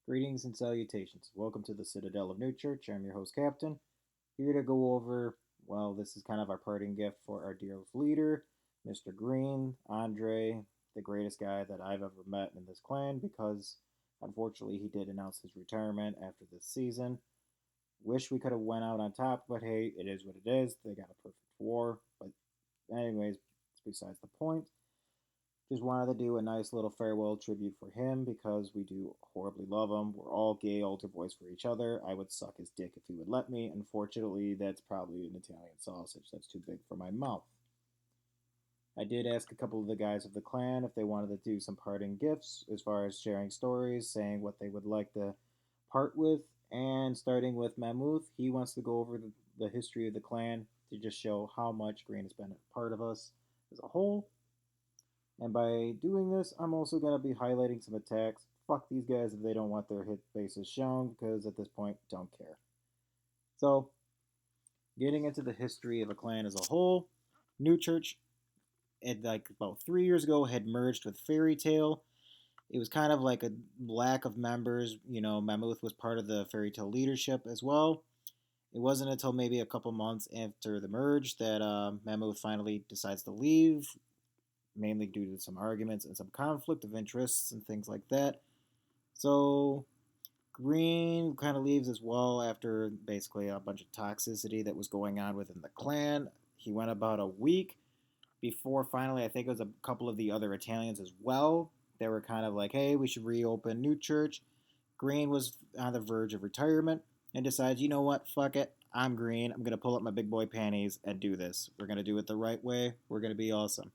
Greetings and salutations. Welcome to the Citadel of New Church. I'm your host, Captain. Here to go over, well, this is kind of our parting gift for our dear leader, Mr. Green, Andre, the greatest guy that I've ever met in this clan because unfortunately he did announce his retirement after this season. Wish we could have went out on top, but hey, it is what it is. They got a perfect war. But anyways, it's besides the point. Just wanted to do a nice little farewell tribute for him because we do horribly love him. We're all gay altar boys for each other. I would suck his dick if he would let me. Unfortunately, that's probably an Italian sausage. That's too big for my mouth. I did ask a couple of the guys of the clan if they wanted to do some parting gifts as far as sharing stories, saying what they would like to part with. And starting with Mammoth, he wants to go over the history of the clan to just show how much Green has been a part of us as a whole. And by doing this, I'm also going to be highlighting some attacks. Fuck these guys if they don't want their hit bases shown, because at this point, don't care. So, getting into the history of a clan as a whole, New Church, like about 3 years ago, had merged with Fairy Tale. It was kind of like a lack of members. Mammoth was part of the Fairy Tale leadership as well. It wasn't until maybe a couple months after the merge that Mammoth finally decides to leave, mainly due to some arguments and some conflict of interests and things like that. So Green kind of leaves as well after basically a bunch of toxicity that was going on within the clan. He went about a week before finally, I think it was a couple of the other Italians as well. They were kind of like, hey, we should reopen New Church. Green was on the verge of retirement and decides, you know what, fuck it. I'm Green. I'm going to pull up my big boy panties and do this. We're going to do it the right way. We're going to be awesome.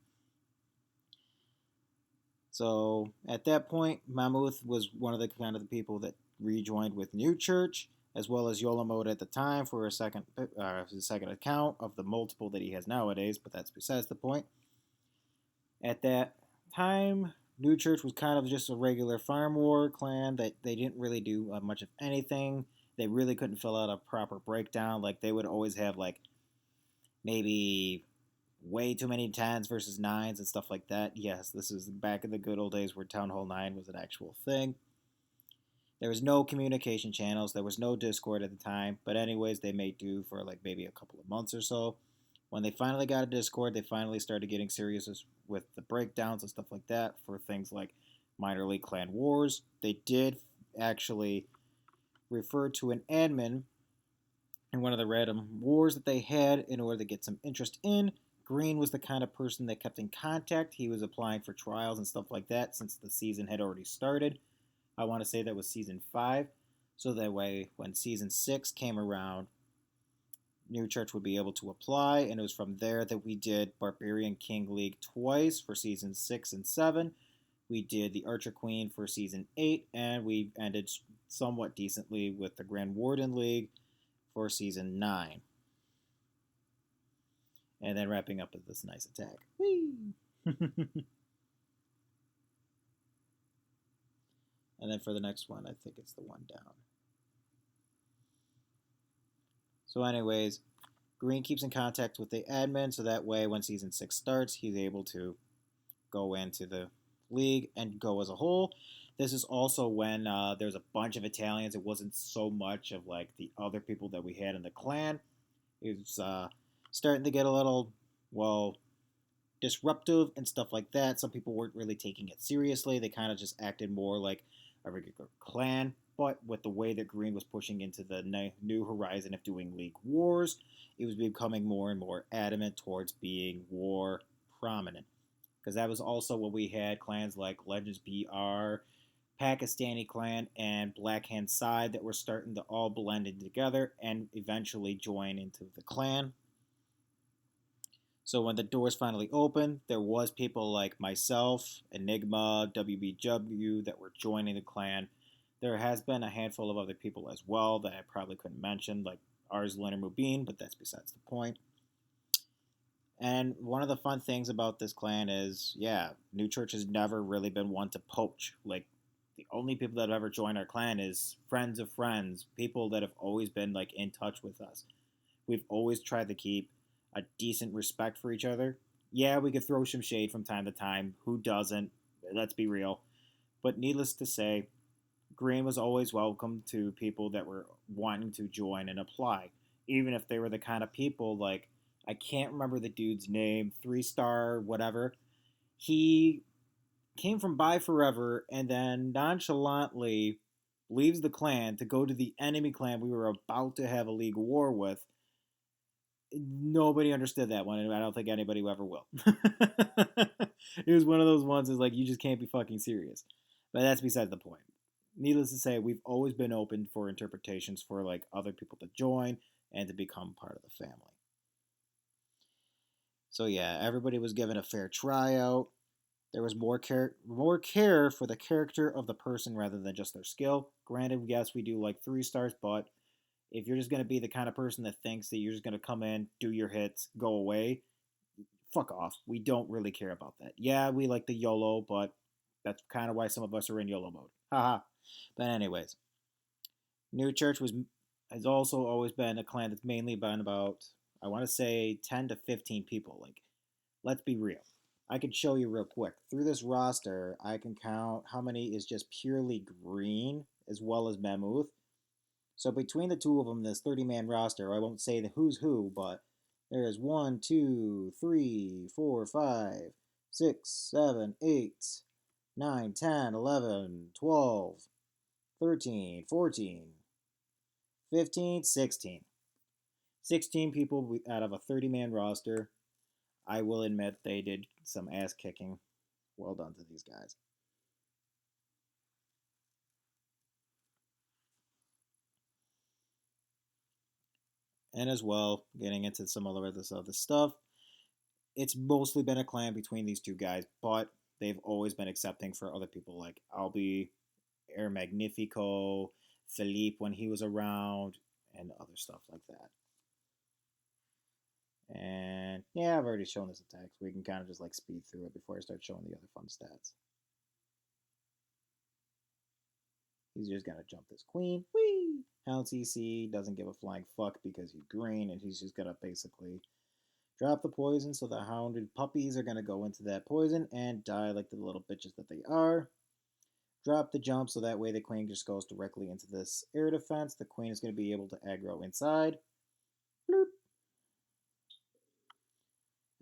So at that point, Mammoth was one of the kind of the people that rejoined with New Church, as well as Yola Mode at the time for his second account of the multiple that he has nowadays. But that's besides the point. At that time, New Church was kind of just a regular farm war clan that they didn't really do much of anything. They really couldn't fill out a proper breakdown. Like they would always have like maybe way too many tens versus nines and stuff like that. Yes, this is back in the good old days where Town Hall 9 was an actual thing. There was no communication channels, there was no Discord at the time, but anyways, they made do for like maybe a couple of months or so. When they finally got a Discord, they finally started getting serious with the breakdowns and stuff like that for things like minor league clan wars. They did actually refer to an admin in one of the random wars that they had in order to get some interest in. Green was the kind of person that kept in contact. He was applying for trials and stuff like that since the season had already started. I want to say that was season 5. So that way, when season 6 came around, New Church would be able to apply. And it was from there that we did Barbarian King League twice for season 6 and 7. We did the Archer Queen for season 8. And we ended somewhat decently with the Grand Warden League for season 9. And then wrapping up with this nice attack. Whee! And then for the next one, I think it's the one down. So anyways, Green keeps in contact with the admin, so that way when season 6 starts, he's able to go into the league and go as a whole. This is also when there's a bunch of Italians. It wasn't so much of like the other people that we had in the clan. It was starting to get a little, well, disruptive and stuff like that. Some people weren't really taking it seriously. They kind of just acted more like a regular clan. But with the way that Green was pushing into the new horizon of doing League Wars, it was becoming more and more adamant towards being war prominent. Because that was also when we had clans like Legends BR, Pakistani clan, and Black Hand Side that were starting to all blend in together and eventually join into the clan. So when the doors finally opened, there was people like myself, Enigma, WBW that were joining the clan. There has been a handful of other people as well that I probably couldn't mention, like Arslan or Mubin, but that's besides the point. And one of the fun things about this clan is, yeah, New Church has never really been one to poach. Like, the only people that have ever joined our clan is friends of friends, people that have always been, like, in touch with us. We've always tried to keep a decent respect for each other. Yeah, we could throw some shade from time to time. Who doesn't? Let's be real. But needless to say, Green was always welcome to people that were wanting to join and apply, even if they were the kind of people like, I can't remember the dude's name, 3 star, whatever. He came from Bye Forever and then nonchalantly leaves the clan to go to the enemy clan we were about to have a league war with. Nobody understood that one, and I don't think anybody ever will. It was one of those ones is like, you just can't be fucking serious. But that's beside the point. Needless to say, we've always been open for interpretations for like other people to join and to become part of the family. So yeah, everybody was given a fair tryout. There was more care for the character of the person rather than just their skill. Granted, yes, we do like 3 stars, but if you're just going to be the kind of person that thinks that you're just going to come in, do your hits, go away, fuck off. We don't really care about that. Yeah, we like the YOLO, but that's kind of why some of us are in YOLO mode. Haha. But anyways, New Church was has also always been a clan that's mainly been about, I want to say, 10 to 15 people. Like, let's be real. I could show you real quick. Through this roster, I can count how many is just purely green as well as Mammoth. So between the two of them, this 30-man roster, I won't say the who's who, but there is 1, 2, 3, 4, 5, 6, 7, 8, 9, 10, 11, 12, 13, 14, 15, 16. 16 people out of a 30-man roster. I will admit they did some ass kicking. Well done to these guys. And as well, getting into some of this other stuff, it's mostly been a clan between these two guys, but they've always been accepting for other people like Albi, Air Magnifico, Philippe when he was around, and other stuff like that. And yeah, I've already shown this attack, so we can kind of just like speed through it before I start showing the other fun stats. He's just gonna jump this queen. Whee! Hound CC doesn't give a flying fuck because he's green, and he's just gonna basically drop the poison, so the hounded puppies are going to go into that poison and die like the little bitches that they are. Drop the jump, so that way the queen just goes directly into this air defense. The queen is going to be able to aggro inside. Bloop.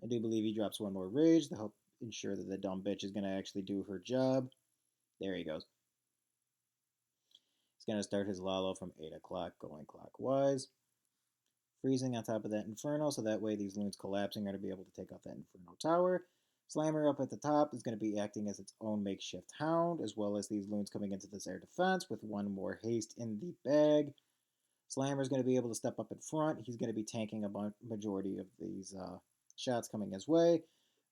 I do believe he drops one more rage to help ensure that the dumb bitch is going to actually do her job. There he goes. He's going to start his Lalo from 8 o'clock going clockwise. Freezing on top of that Inferno, so that way these loons collapsing are going to be able to take out that Inferno tower. Slammer up at the top is going to be acting as its own makeshift hound, as well as these loons coming into this air defense with one more haste in the bag. Slammer is going to be able to step up in front. He's going to be tanking a majority of these shots coming his way.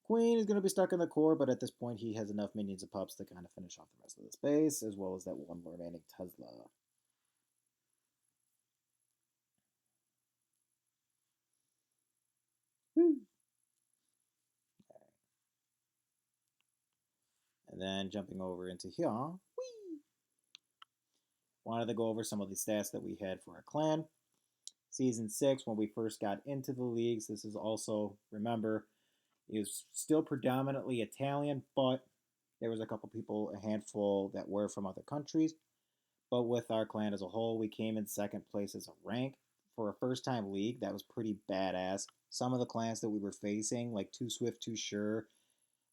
Queen is going to be stuck in the core, but at this point he has enough minions and pups to kind of finish off the rest of the space, as well as that one remaining Tesla. Woo. And then jumping over into here, whee! Wanted to go over some of the stats that we had for our clan. Season 6, when we first got into the leagues, this is also, remember, is still predominantly Italian, but there was a couple people, a handful that were from other countries. But with our clan as a whole, we came in second place as a rank. For a first time league, that was pretty badass. Some of the clans that we were facing, like Too Swift, Too Sure,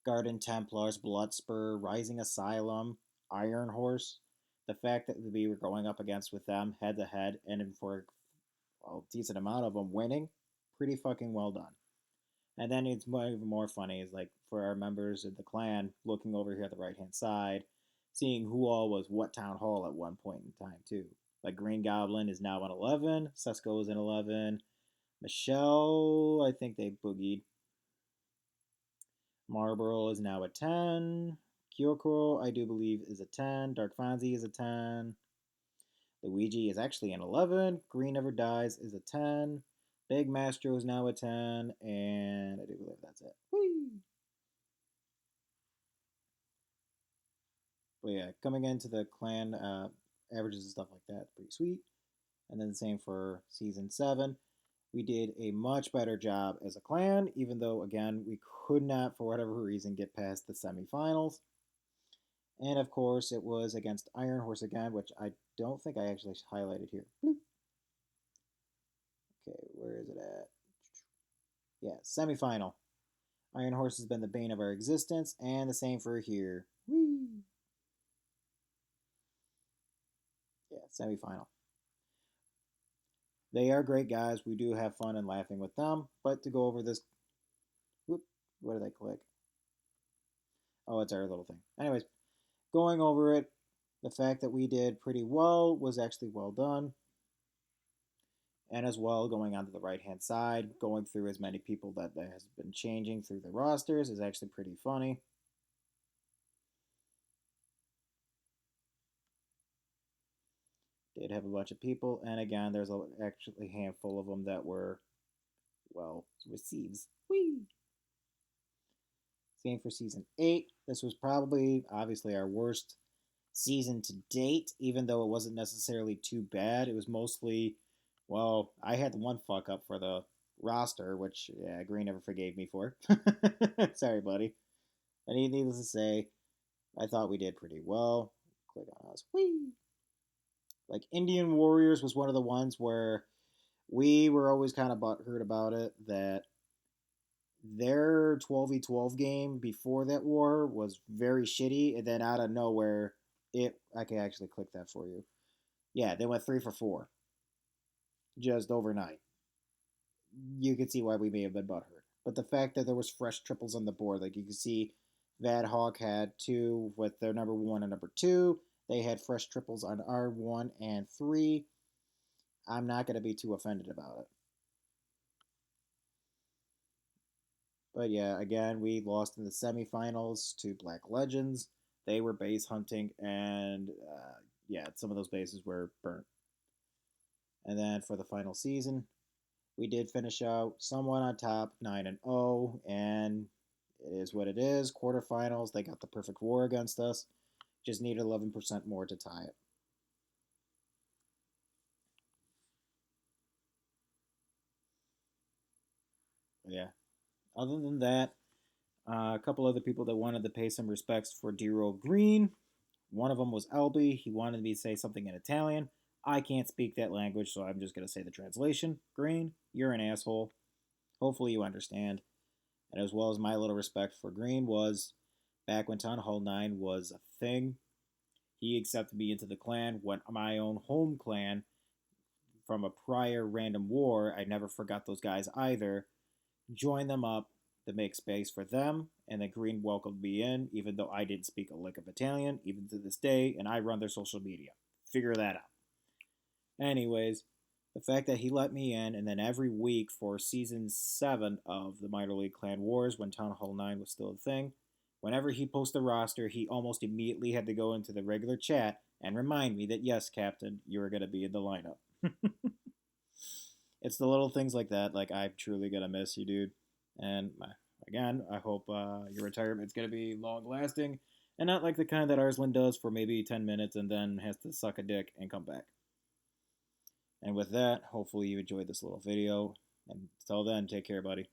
Garden Templars, Bloodspur, Rising Asylum, Iron Horse, the fact that we were going up against with them head to head and for a decent amount of them winning, pretty fucking well done. And then it's even more funny is like for our members of the clan looking over here at the right hand side, seeing who all was what town hall at one point in time too. Like Green Goblin is now on 11, Susco is in 11, Michelle, I think they boogied. Marlboro is now a 10. Kyoko, I do believe, is a 10. Dark Fonzie is a 10. Luigi is actually an 11. Green Never Dies is a 10. Big Mastro is now a 10. And I do believe that's it. Whee! But yeah, coming into the clan averages and stuff like that, pretty sweet. And then the same for season 7. We did a much better job as a clan, even though, again, we could not, for whatever reason, get past the semifinals. And of course, it was against Iron Horse again, which I don't think I actually highlighted here. Bloop. Okay, where is it at? Yeah, semifinal. Iron Horse has been the bane of our existence, and the same for here. Whee! Yeah, semifinal. They are great guys. We do have fun and laughing with them. But to go over this, whoop, what did I click? Oh, it's our little thing. Anyways, going over it, the fact that we did pretty well was actually well done. And as well, going on to the right hand side, going through as many people that has been changing through the rosters is actually pretty funny. Did have a bunch of people, and again, there's actually a handful of them that were, well, receives. Whee! Same for season 8. This was probably, obviously, our worst season to date, even though it wasn't necessarily too bad. It was mostly, well, I had one fuck up for the roster, which, yeah, Green never forgave me for. Sorry, buddy. But needless to say, I thought we did pretty well. Click on us. Whee! Like, Indian Warriors was one of the ones where we were always kind of butthurt about it, that their 12v12 game before that war was very shitty, and then out of nowhere, I can actually click that for you. Yeah, they went 3 for 4 just overnight. You can see why we may have been butthurt. But the fact that there was fresh triples on the board, like you can see, Vad Hawk had 2 with their number 1 and number 2. They had fresh triples on R1 and 3. I'm not going to be too offended about it. But yeah, again, we lost in the semifinals to Black Legends. They were base hunting, and yeah, some of those bases were burnt. And then for the final season, we did finish out somewhat on top, 9-0, and it is what it is. Quarterfinals, they got the perfect war against us. Just needed 11% more to tie it. But yeah. Other than that, a couple other people that wanted to pay some respects for Dero Green. One of them was Elby. He wanted me to say something in Italian. I can't speak that language, so I'm just going to say the translation. Green, you're an asshole. Hopefully you understand. And as well as my little respect for Green was back when Town Hall 9 was a thing. He accepted me into the clan when my own home clan from a prior random war, I never forgot those guys either, joined them up to make space for them, and then Green welcomed me in, even though I didn't speak a lick of Italian, even to this day, and I run their social media. Figure that out. Anyways, the fact that he let me in, and then every week for season 7 of the Minor League Clan Wars, when Town Hall 9 was still a thing, whenever he posted the roster, he almost immediately had to go into the regular chat and remind me that, yes, Captain, you are going to be in the lineup. It's the little things like that. Like, I'm truly going to miss you, dude. And again, I hope your retirement's going to be long lasting and not like the kind that Arslan does for maybe 10 minutes and then has to suck a dick and come back. And with that, hopefully you enjoyed this little video. And until then, take care, buddy.